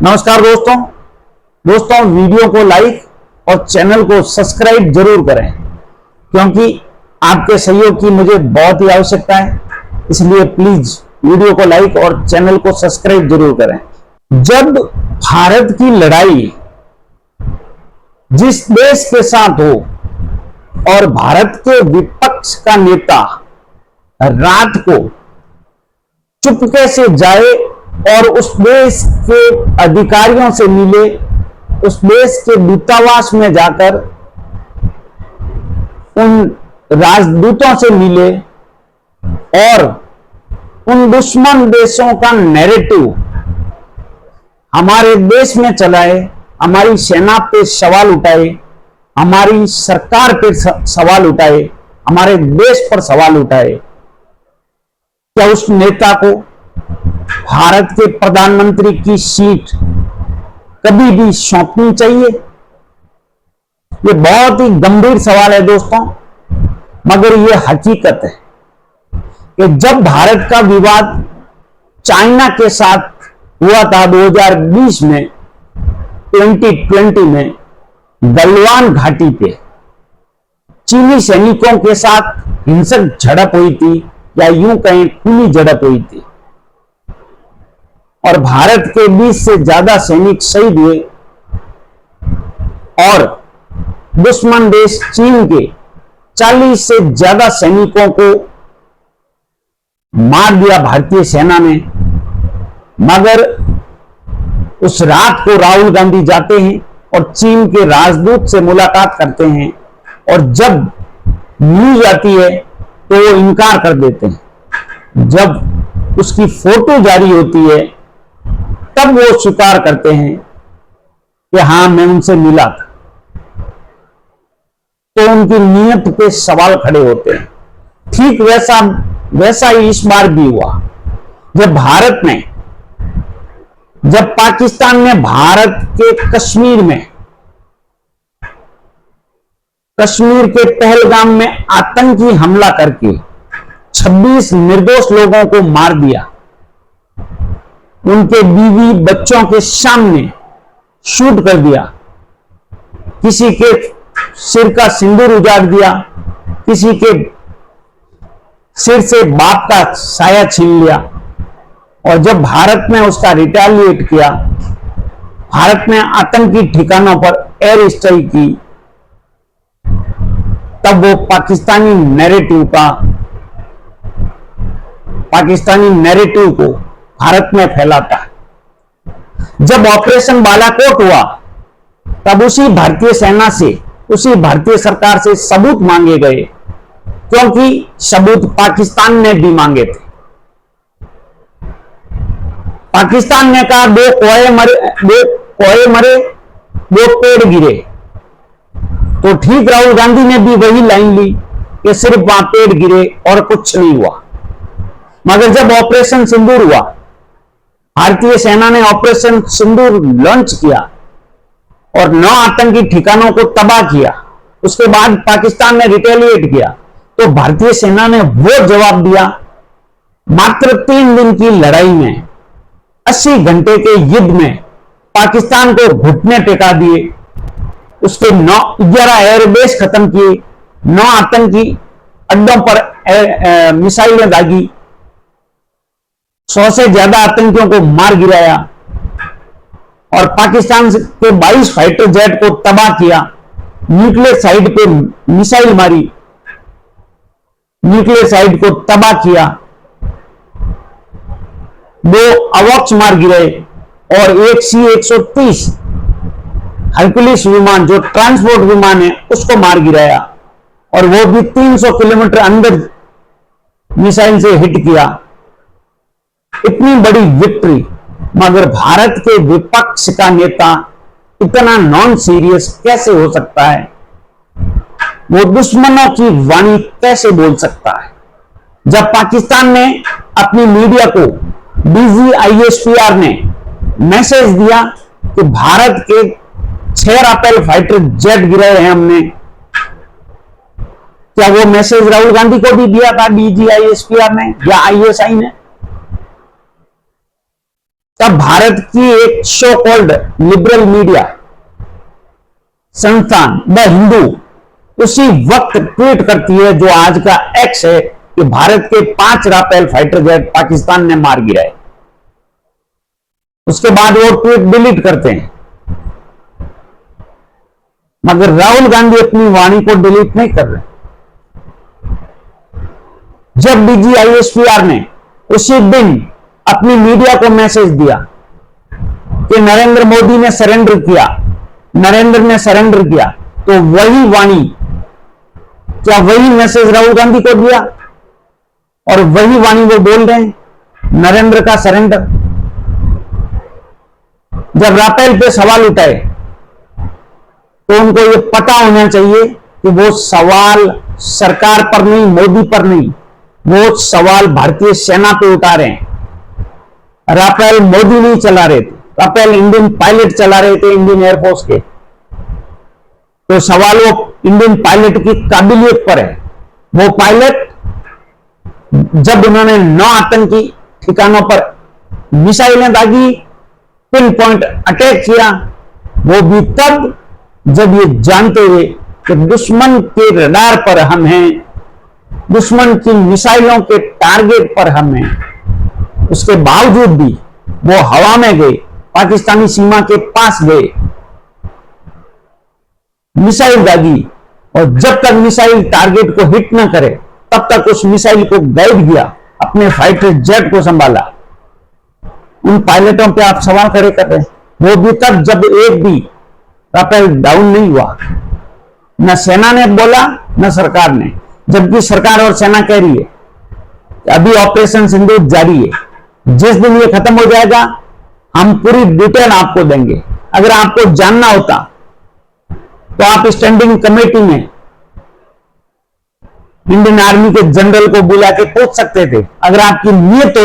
नमस्कार दोस्तों वीडियो को लाइक और चैनल को सब्सक्राइब जरूर करें, क्योंकि आपके सहयोग की मुझे बहुत ही आवश्यकता है। इसलिए प्लीज वीडियो को लाइक और चैनल को सब्सक्राइब जरूर करें। जब भारत की लड़ाई जिस देश के साथ हो और भारत के विपक्ष का नेता रात को चुपके से जाए और उस देश के अधिकारियों से मिले, उस देश के दूतावास में जाकर उन राजदूतों से मिले और उन दुश्मन देशों का नैरेटिव हमारे देश में चलाए, हमारी सेना पे सवाल उठाए, हमारी सरकार पे सवाल उठाए, हमारे देश पर सवाल उठाए, क्या उस नेता को भारत के प्रधानमंत्री की सीट कभी भी सौंपनी चाहिए? ये बहुत ही गंभीर सवाल है दोस्तों, मगर ये हकीकत है कि जब भारत का विवाद चाइना के साथ हुआ था 2020 में, 2020 में गलवान घाटी पे चीनी सैनिकों के साथ हिंसक झड़प हुई थी, या यूं कहें खुली झड़प हुई थी, और भारत के 20 से ज्यादा सैनिक शहीद हुए और दुश्मन देश चीन के 40 से ज्यादा सैनिकों को मार दिया भारतीय सेना ने। मगर उस रात को राहुल गांधी जाते हैं और चीन के राजदूत से मुलाकात करते हैं, और जब न्यूज आती है तो वो इनकार कर देते हैं। जब उसकी फोटो जारी होती है तब वो स्वीकार करते हैं कि हां, मैं उनसे मिला था। तो उनकी नीयत पे सवाल खड़े होते हैं। ठीक वैसा ही इस बार भी हुआ, जब पाकिस्तान ने भारत के कश्मीर के पहलगाम में आतंकी हमला करके 26 निर्दोष लोगों को मार दिया, उनके बीवी बच्चों के सामने शूट कर दिया, किसी के सिर का सिंदूर उजाड़ दिया, किसी के सिर से बाप का साया छीन लिया, और जब भारत ने उसका रिटेलिएट किया, भारत ने आतंकी ठिकानों पर एयर स्ट्राइक की, तब वो पाकिस्तानी नैरेटिव को भारत में फैलाता है। जब ऑपरेशन बालाकोट हुआ तब उसी भारतीय सेना से, उसी भारतीय सरकार से सबूत मांगे गए, क्योंकि सबूत पाकिस्तान ने भी मांगे थे। पाकिस्तान ने कहा 2 कोए मरे 2 पेड़ गिरे, तो ठीक राहुल गांधी ने भी वही लाइन ली कि सिर्फ वहां पेड़ गिरे और कुछ नहीं हुआ। मगर जब ऑपरेशन सिंदूर हुआ, भारतीय सेना ने ऑपरेशन सिंदूर लॉन्च किया और 9 आतंकी ठिकानों को तबाह किया, उसके बाद पाकिस्तान ने रिटेलिएट किया, तो भारतीय सेना ने वो जवाब दिया। मात्र 3 दिन की लड़ाई में, 80 घंटे के युद्ध में पाकिस्तान को घुटने टेका दिए, उसके 11 एयरबेस खत्म किए, 9 आतंकी अड्डों पर मिसाइलें दागी, 100 से ज्यादा आतंकियों को मार गिराया, और पाकिस्तान के 22 फाइटर जेट को तबाह किया, न्यूक्लियर साइट पे मिसाइल मारी, न्यूक्लियर साइट को तबाह किया, 2 अवॉक्स मार गिराए, और एक C-130 हरकुलिस विमान जो ट्रांसपोर्ट विमान है उसको मार गिराया, और वो भी 300 किलोमीटर अंदर मिसाइल से हिट किया। इतनी बड़ी विक्ट्री, मगर भारत के विपक्ष का नेता इतना नॉन सीरियस कैसे हो सकता है? वो दुश्मनों की वाणी कैसे बोल सकता है? जब पाकिस्तान ने अपनी मीडिया को, DGISPR ने मैसेज दिया कि भारत के 6 राफेल फाइटर जेट गिराए हैं हमने, क्या वो मैसेज राहुल गांधी को भी दिया था DGISPR ने या ISI ने? तब भारत की एक शो कॉल्ड लिबरल मीडिया संस्थान द हिंदू उसी वक्त ट्वीट करती है, जो आज का एक्स है, कि भारत के 5 राफेल फाइटर जेट पाकिस्तान ने मार गिराए। उसके बाद वो ट्वीट डिलीट करते हैं, मगर राहुल गांधी अपनी वाणी को डिलीट नहीं कर रहे। जब DGISPR ने उसी दिन अपनी मीडिया को मैसेज दिया कि नरेंद्र मोदी ने सरेंडर किया, नरेंद्र ने सरेंडर किया, तो वही वाणी, क्या वही मैसेज राहुल गांधी को दिया और वही वाणी वो बोल रहे हैं, नरेंद्र का सरेंडर। जब राफेल पे सवाल उठाए तो उनको ये पता होना चाहिए कि वो सवाल सरकार पर नहीं, मोदी पर नहीं, वो सवाल भारतीय सेना पे उठा रहे हैं। राफेल मोदी नहीं चला रहे थे, राफेल इंडियन पायलट चला रहे थे, इंडियन एयरफोर्स के। तो सवाल वो इंडियन पायलट की काबिलियत पर है। वो पायलट जब उन्होंने 9 आतंकी ठिकानों पर मिसाइलें दागी, पिन पॉइंट अटैक किया, वो भी तब जब ये जानते हुए कि दुश्मन के रडार पर हम हैं, दुश्मन की मिसाइलों के टारगेट पर हम हैं। उसके बावजूद भी वो हवा में गए, पाकिस्तानी सीमा के पास गए, मिसाइल दागी, और जब तक मिसाइल टारगेट को हिट ना करे तब तक उस मिसाइल को गाइड किया, अपने फाइटर जेट को संभाला। उन पायलटों पे आप सवाल खड़े कर रहे हैं, वो भी तब जब एक भी राफेल डाउन नहीं हुआ। न सेना ने बोला न सरकार ने, जबकि सरकार और सेना कह रही है कि अभी ऑपरेशन सिंदूर जारी है, जिस दिन ये खत्म हो जाएगा हम पूरी डिटेल आपको देंगे। अगर आपको जानना होता तो आप स्टैंडिंग कमेटी में इंडियन आर्मी के जनरल को बुला के पूछ सकते थे। अगर आपकी नीयत